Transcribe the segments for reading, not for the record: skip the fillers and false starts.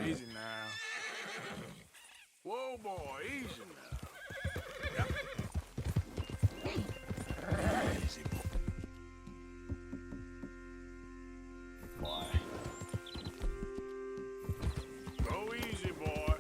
Easy now. Whoa, boy, easy now. Yep. Easy, boy. Go easy, boy.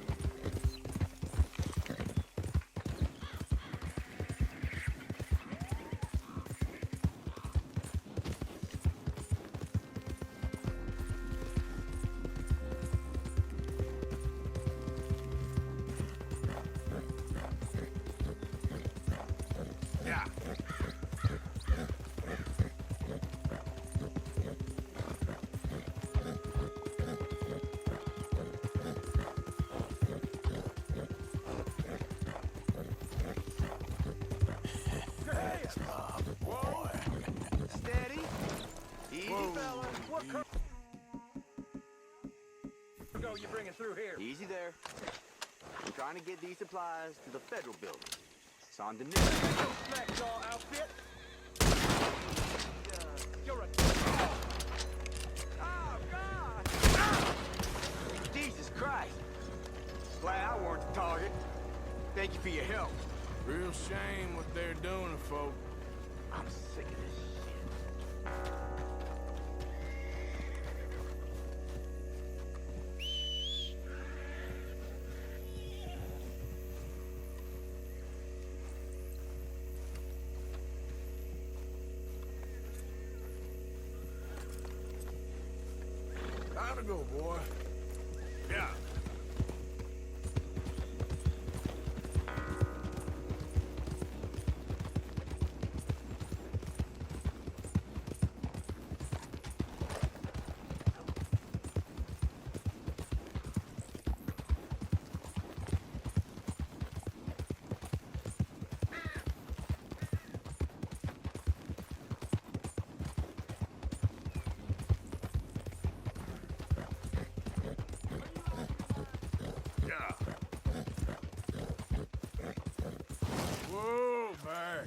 Yeah. Boy. Steady. Easy, fella. What cargo you bringing through here? Easy there. I'm trying to get these supplies to the federal building. It's on the news. Slackjaw outfit. You're a... Oh, God! Ah! Jesus Christ! Glad I weren't the target. Thank you for your help. Real shame what they're doing to folk. I'm sick of this shit. Time to go, boy. Yeah. Yeah. Whoa, back.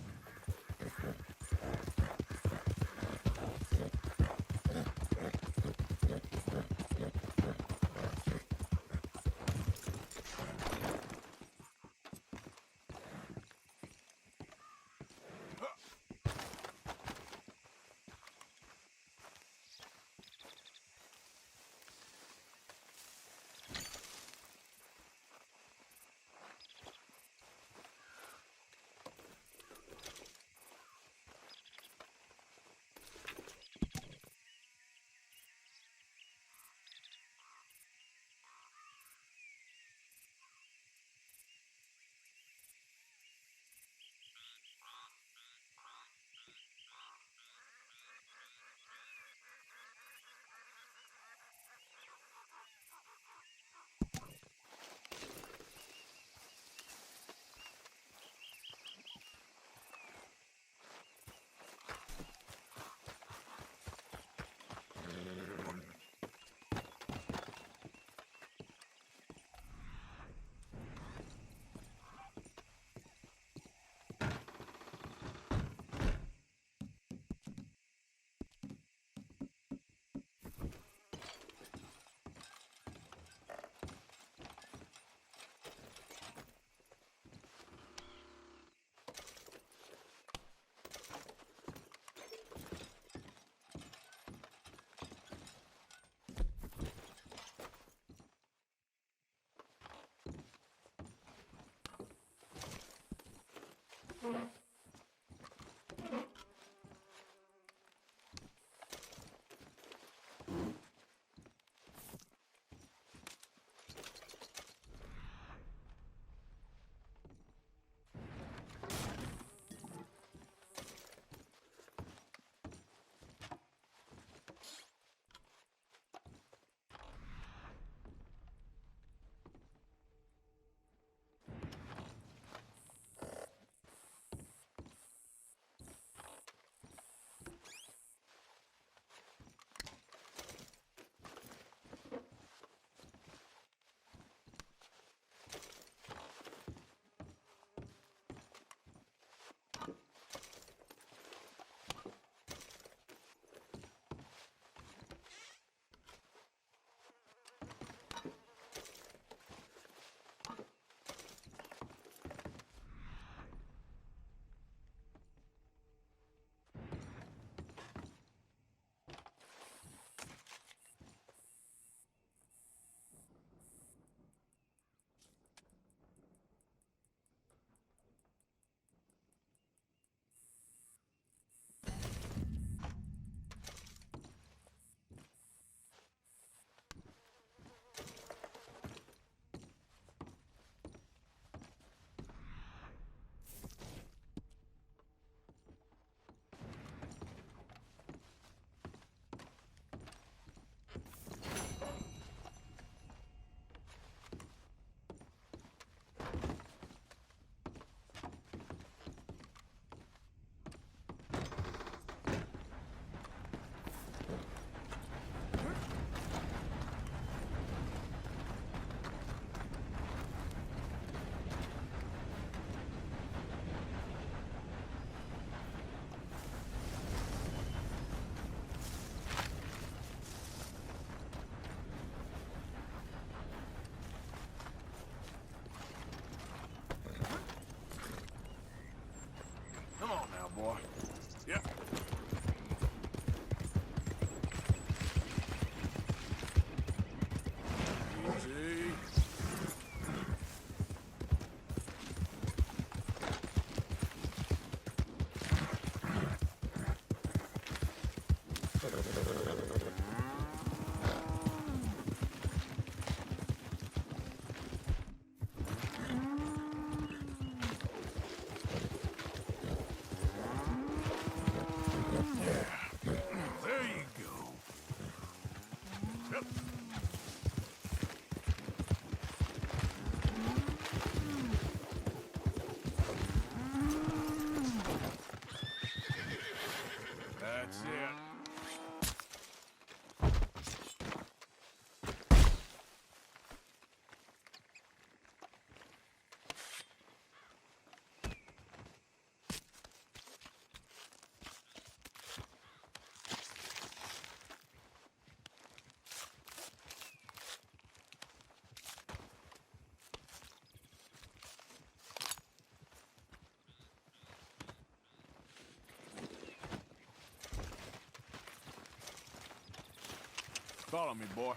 Follow me, boy.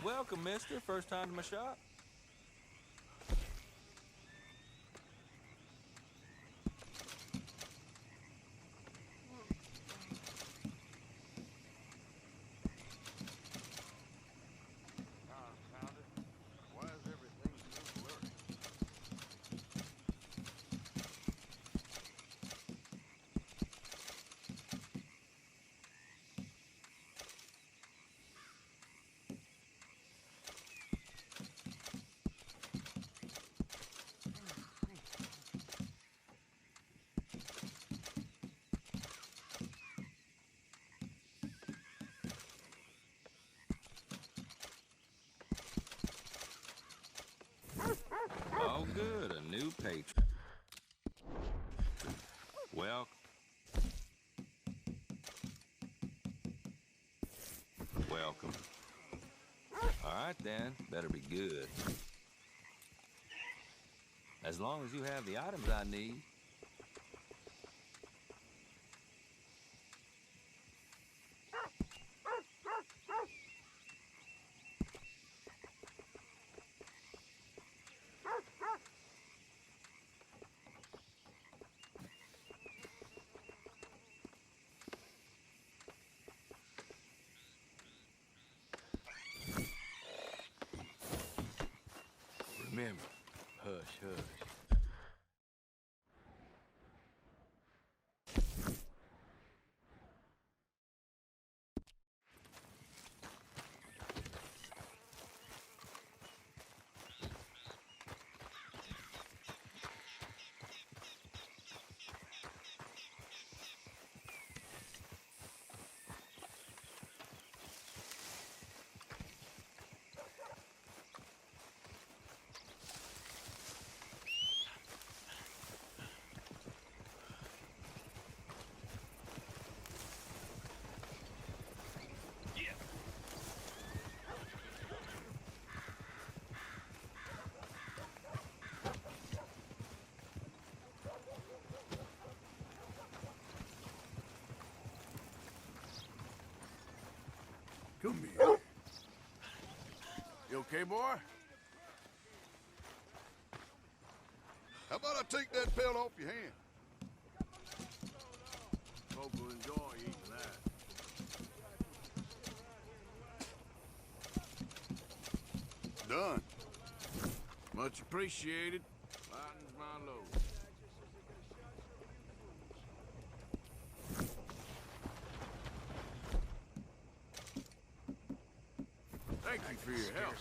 Welcome, mister. First time to my shop? Why is everything so blurry? Oh, good. A new patron. Well. Welcome. All right, then. Better be good. As long as you have the items I need. Remember, hush, hush. Come here. You okay, boy? How about I take that pelt off your hand? Folk will enjoy eating that. Done. Much appreciated. Lightens my load. Thank you for your help.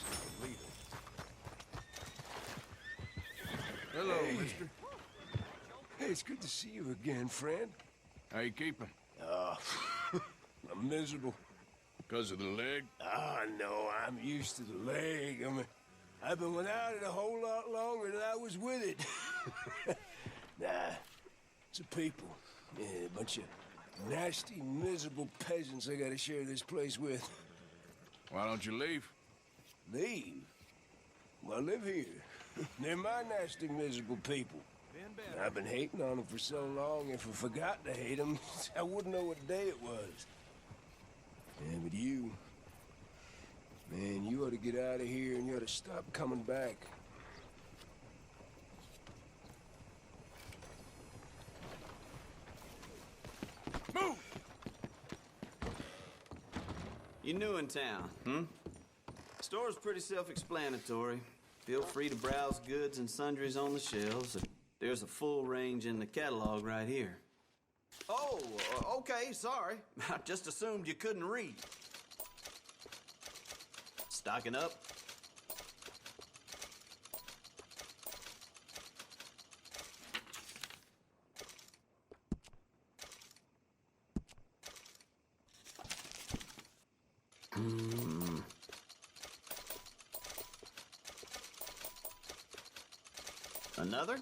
Hello, mister. Hey, it's good to see you again, friend. How you keeping? I'm miserable. Because of the leg? No, I'm used to the leg. I've been without it a whole lot longer than I was with it. Nah, it's the people. Yeah, a bunch of nasty, miserable peasants I gotta share this place with. Why don't you leave? Leave? Well, I live here. They're my nasty, miserable people. I've been hating on them for so long, if I forgot to hate them, I wouldn't know what day it was. Yeah, but you... Man, you ought to get out of here and you ought to stop coming back. Move! You new in town, hmm? Store's pretty self-explanatory. Feel free to browse goods and sundries on the shelves. There's a full range in the catalog right here. Oh, okay, sorry. I just assumed you couldn't read. Stocking up? Another?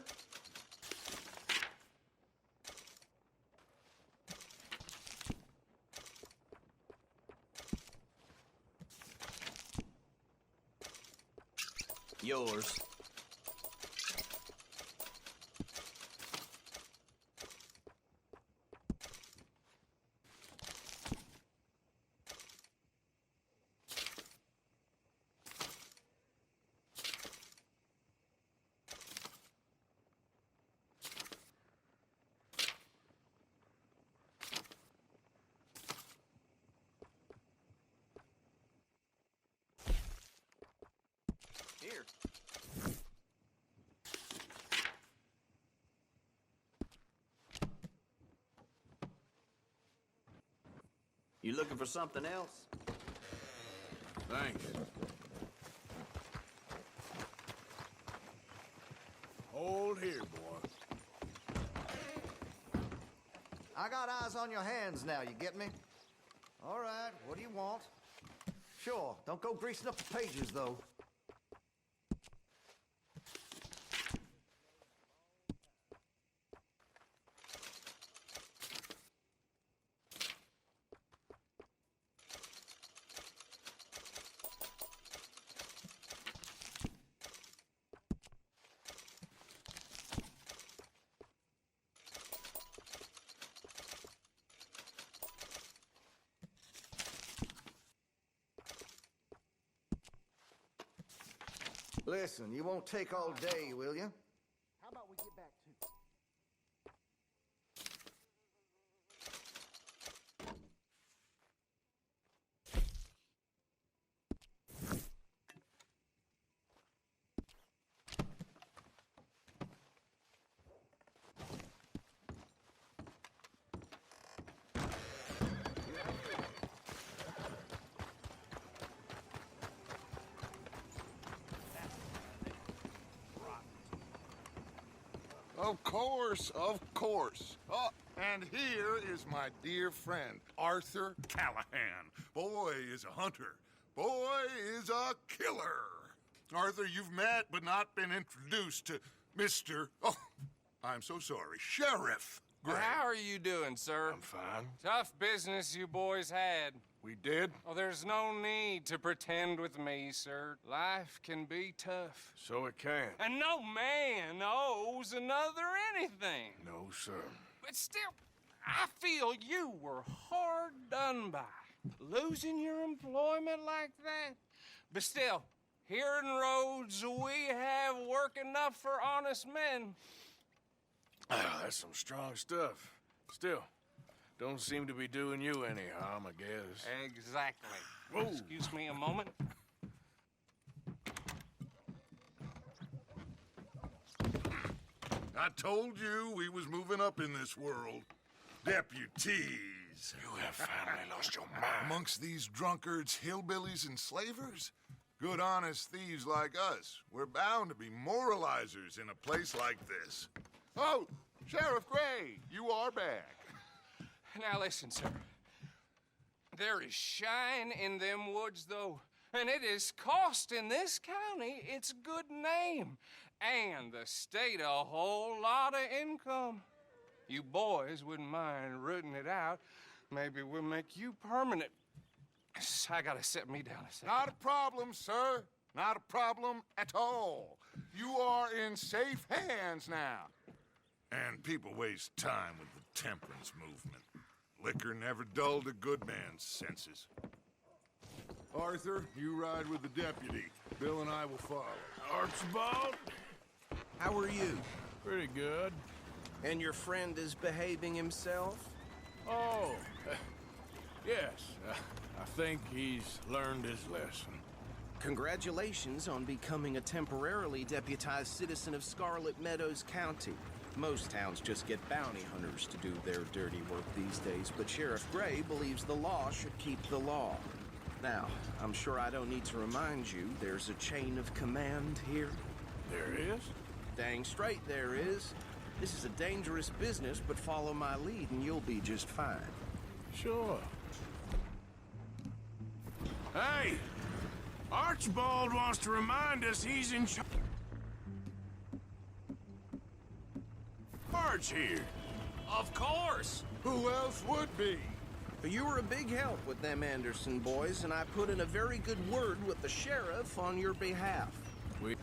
Yours. Here. You looking for something else? Thanks. Hold here, boy. I got eyes on your hands now, you get me? All right, what do you want? Sure, don't go greasing up the pages, though. Listen, you won't take all day, will you? How about we get back to... Of course, of course. Oh, and here is my dear friend, Arthur Callahan. Boy is a hunter. Boy is a killer. Arthur, you've met but not been introduced to Mr. Oh, I'm so sorry, Sheriff Gray. How are you doing, sir? I'm fine. Tough business you boys had. We did? Oh, there's no need to pretend with me, sir. Life can be tough. So it can. And no man owes another anything. No, sir. But still, I feel you were hard done by. Losing your employment like that. But still, here in Rhodes, we have work enough for honest men. Ah, that's some strong stuff. Still, don't seem to be doing you any harm, I guess. Exactly. Excuse me a moment. I told you we was moving up in this world. Deputies. You have finally lost your mind. Amongst these drunkards, hillbillies, and slavers? Good, honest thieves like us. We're bound to be moralizers in a place like this. Oh, Sheriff Gray, you are back. Now listen, sir. There is shine in them woods, though, and it is costing this county its good name and the state a whole lot of income. You boys wouldn't mind rooting it out. Maybe we'll make you permanent. I gotta set me down a second. Not a problem, sir. Not a problem at all. You are in safe hands now. And people waste time with the temperance movement. Liquor never dulled a good man's senses. Arthur, you ride with the deputy. Bill and I will follow. Archibald? How are you? Pretty good. And your friend is behaving himself? Oh, yes. I think he's learned his lesson. Congratulations on becoming a temporarily deputized citizen of Scarlet Meadows County. Most towns just get bounty hunters to do their dirty work these days, but Sheriff Gray believes the law should keep the law. Now, I'm sure I don't need to remind you, there's a chain of command here. There is? Dang straight there is. This is a dangerous business, but follow my lead and you'll be just fine. Sure. Hey! Archibald wants to remind us he's in charge here. Of course! Who else would be? You were a big help with them Anderson boys, and I put in a very good word with the sheriff on your behalf. We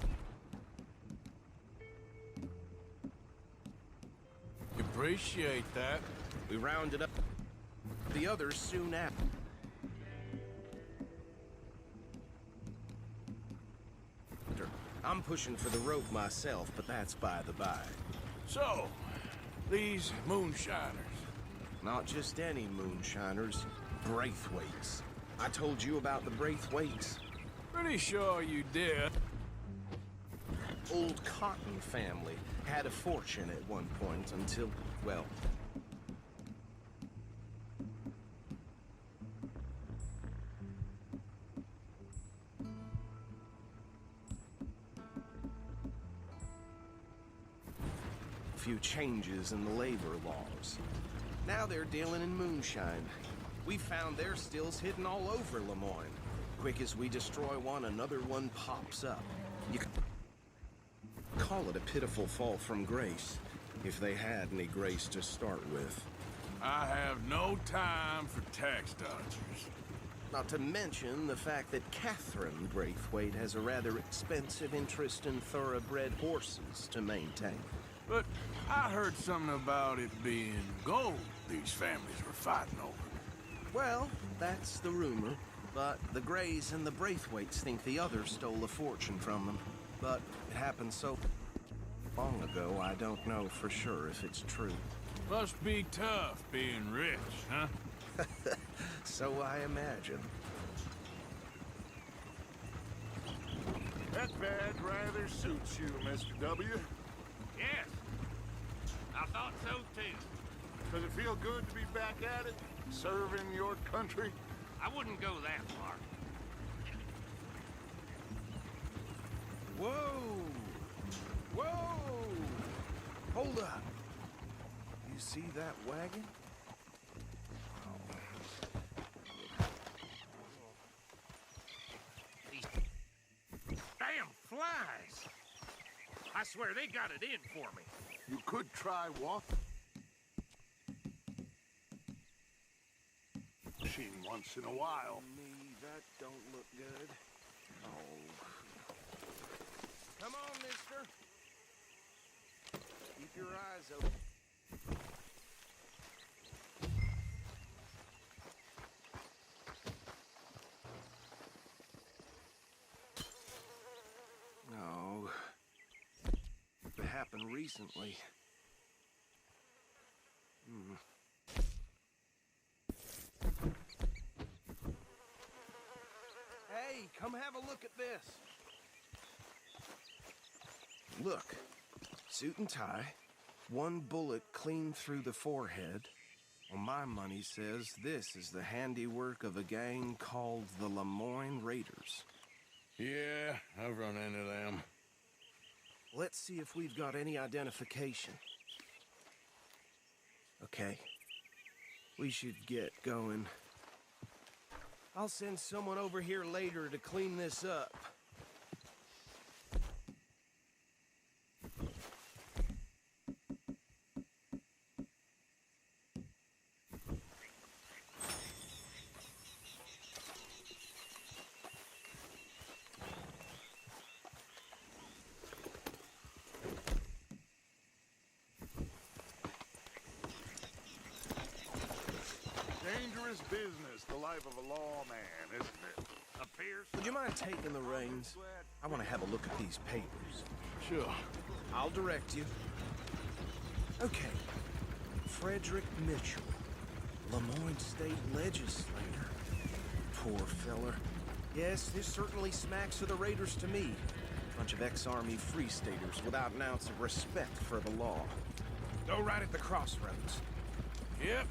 appreciate that. We rounded up the others soon after. I'm pushing for the rope myself, but that's by the by. So, these moonshiners. Not just any moonshiners, Braithwaites. I told you about the Braithwaites. Pretty sure you did. Old Cotton family had a fortune at one point until, well... a few changes in the labor laws. Now they're dealing in moonshine. We found their stills hidden all over Lemoyne. Quick as we destroy one, another one pops up. You could call it a pitiful fall from grace, if they had any grace to start with. I have no time for tax dodgers. Not to mention the fact that Catherine Braithwaite has a rather expensive interest in thoroughbred horses to maintain. But I heard something about it being gold these families were fighting over. Well, that's the rumor. But the Greys and the Braithwaites think the others stole a fortune from them. But it happened so long ago, I don't know for sure if it's true. Must be tough being rich, huh? So I imagine. That badge rather suits you, Mr. W. Yes. I thought so too. Does it feel good to be back at it? Serving your country? I wouldn't go that far. Whoa! Whoa! Hold up. You see that wagon? Damn flies! I swear they got it in for me. You could try walking. Machine once in a while. Me, that don't look good. Oh. Come on, mister. Keep your eyes open. No. It happened recently. Hey, come have a look at this. Look, suit and tie, one bullet clean through the forehead. Well, my money says this is the handiwork of a gang called the Lemoyne Raiders. Yeah, I've run into them. Let's see if we've got any identification. Okay. We should get going. I'll send someone over here later to clean this up. Dangerous business, the life of a lawman, isn't it? Appears. Would you mind taking the reins? I want to have a look at these papers. Sure. I'll direct you. Okay. Frederick Mitchell, Lemoyne State Legislator. Poor feller. Yes, this certainly smacks of the Raiders to me. Bunch of ex-Army Free Staters without an ounce of respect for the law. Go right at the crossroads. Yep.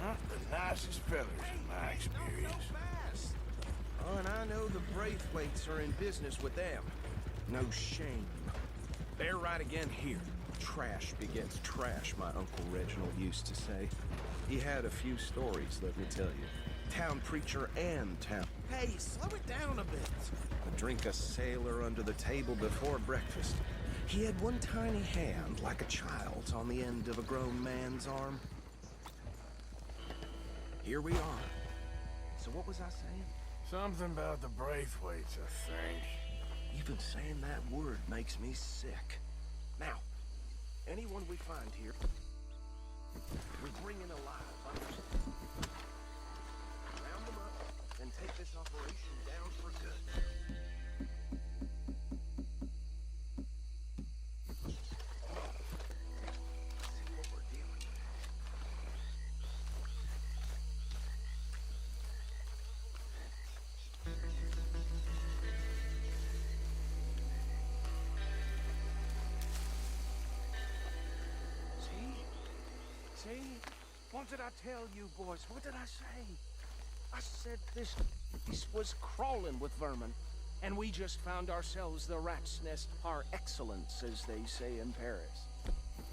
Not the nicest fellas in my experience. Oh, and I know the Braithwaites are in business with them. No shame. They're right again here. Trash begets trash, my Uncle Reginald used to say. He had a few stories, let me tell you. town preacher and town... Hey, slow it down a bit. A drink a sailor under the table before breakfast. He had one tiny hand, like a child's, on the end of a grown man's arm. Here we are. So what was I saying? Something about the Braithwaites, I think. Even saying that word makes me sick. Now, anyone we find here, we bring in alive. Round them up and take this operation down for good. See what we're dealing with. See? What did I tell you, boys? What did I say? I said this was crawling with vermin, and we just found ourselves the rat's nest par excellence, as they say in Paris.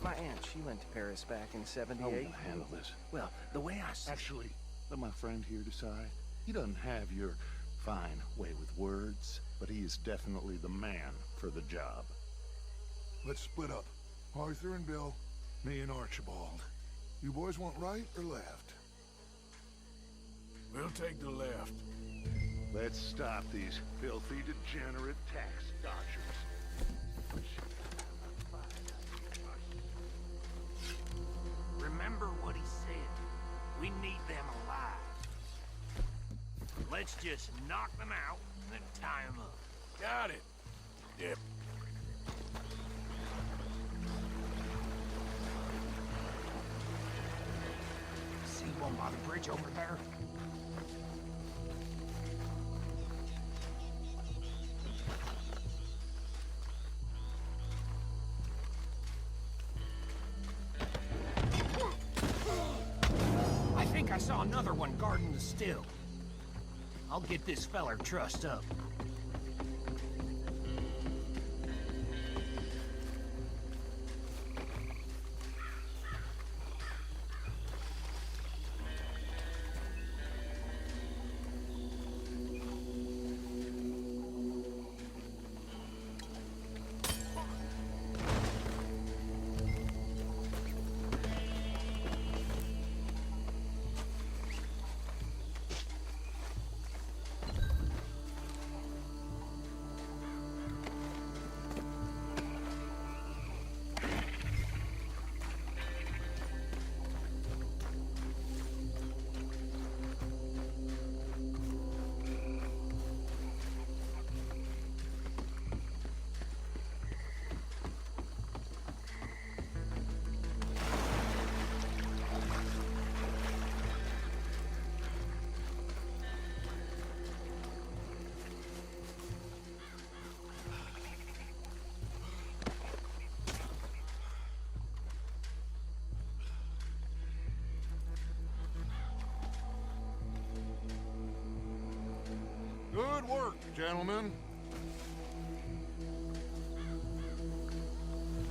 My aunt, she went to Paris back in '78. How are we gonna handle this? Well, the way I see... Actually, let my friend here decide. He doesn't have your fine way with words, but he is definitely the man for the job. Let's split up. Arthur and Bill, me and Archibald. You boys want right or left? We'll take the left. Let's stop these filthy, degenerate tax dodgers. Remember what he said. We need them alive. Let's just knock them out and tie them up. Got it. Yep. See one by the bridge over there? I think I saw another one guarding the still. I'll get this feller trussed up. Good work, gentlemen.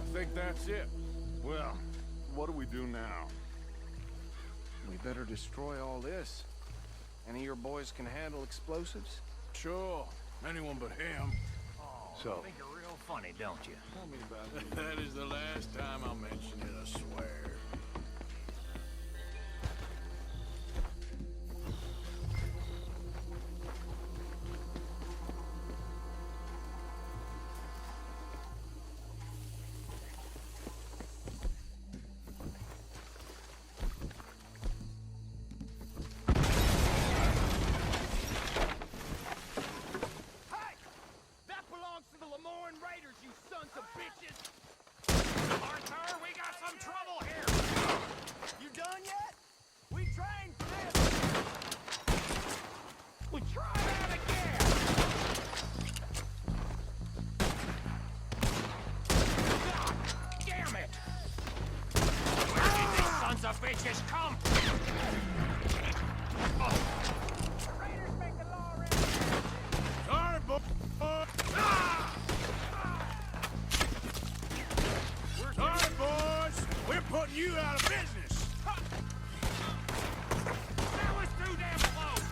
I think that's it. Well, what do we do now? We better destroy all this. Any of your boys can handle explosives? Sure. Anyone but him. So, You think you're real funny, don't you? tell me about it. That is the last time I'll mention it, I swear. Arthur, we got some trouble here! You done yet? We trained for this. We try that again! God damn it! Where did these sons of bitches come? Raiders make the law ready. Sorry, boy. Sorry, boys. We're putting you out of business. That was too damn close!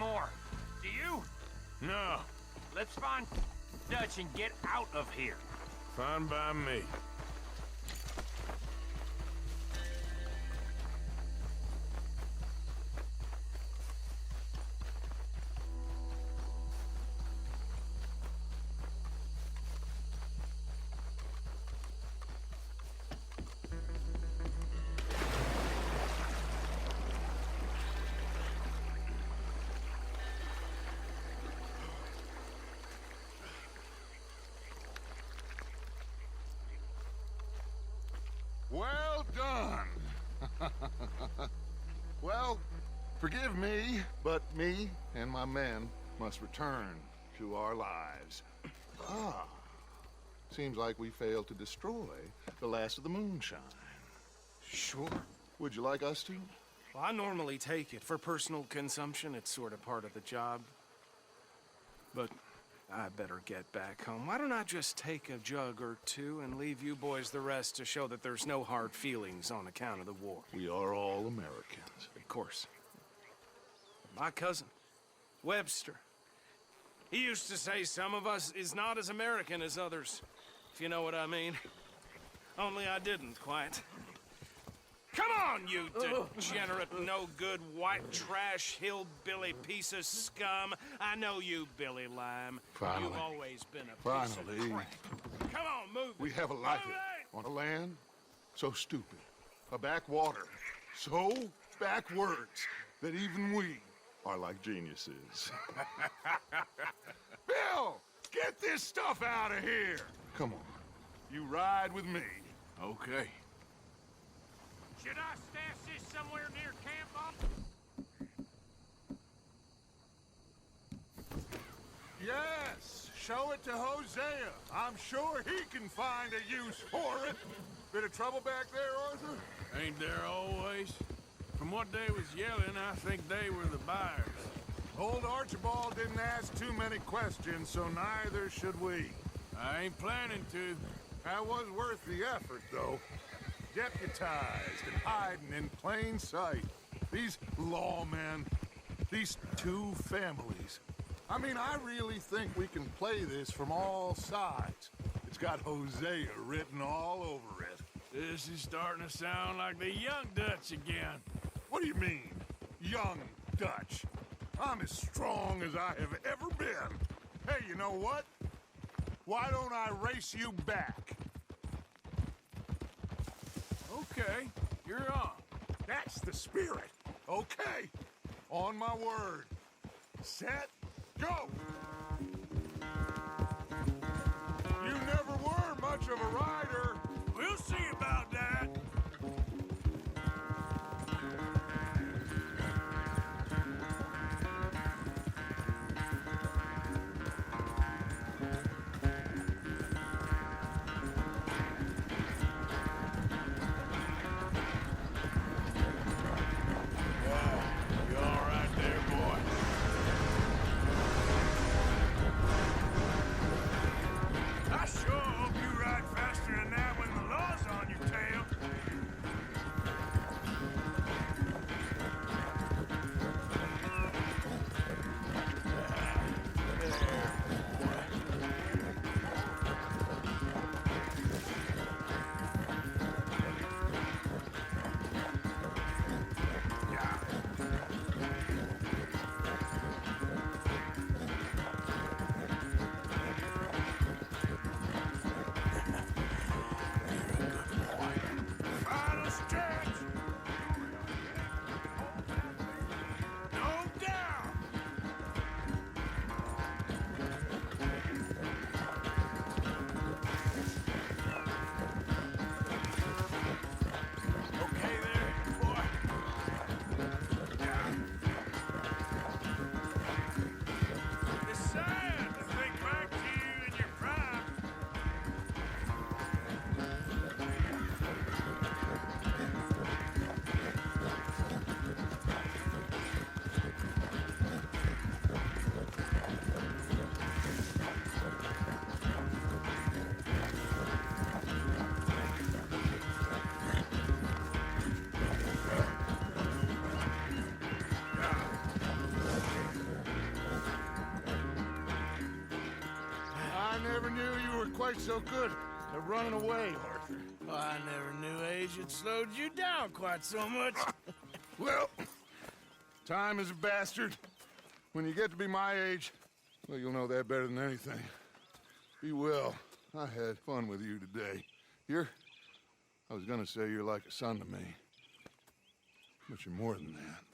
more. Do you? No, Let's find Dutch and get out of here. fine by me. Well done. Well, forgive me, but me and my men must return to our lives. Ah, seems like we failed to destroy the last of the moonshine. Sure. Would you like us to? Well, I normally take it. For personal consumption, it's sort of part of the job. But I better get back home. Why don't I just take a jug or two and leave you boys the rest to show that there's no hard feelings on account of the war? We are all Americans. Of course. My cousin, Webster, he used to say some of us is not as American as others, if you know what I mean. Only I didn't quite. Come on, you degenerate, no-good, white trash, hillbilly piece of scum. I know you, Billy Lime. Finally. You've always been a piece of Finally. crap. Come on, move We it. have a life Move it! on a land so stupid, a backwater so backwards that even we are like geniuses. Bill, get this stuff out of here. Come on, you ride with me. Okay. Should I stash this somewhere near camp, Bob? Yes, show it to Hosea. I'm sure he can find a use for it. Bit of trouble back there, Arthur? Ain't there always? From what they was yelling, I think they were the buyers. Old Archibald didn't ask too many questions, so neither should we. I ain't planning to. That was worth the effort, though. Deputized and hiding in plain sight. These lawmen, these two families. I mean, I really think we can play this from all sides. It's got Hosea written all over it. This is starting to sound like the young Dutch again. What do you mean, young Dutch? I'm as strong as I have ever been. Hey, you know what? Why don't I race you back? Okay, you're on. That's the spirit. Okay, on my word. Set, go! You never were much of a rider. We'll see about that. You all right there, boy? I sure hope you ride faster than that when the law's on your tail. quite so good at running away, Arthur. Oh, I never knew age had slowed you down quite so much. Well, time is a bastard. When you get to be my age, well, you'll know that better than anything. Be well. I had fun with you today. I was gonna say you're like a son to me. But you're more than that.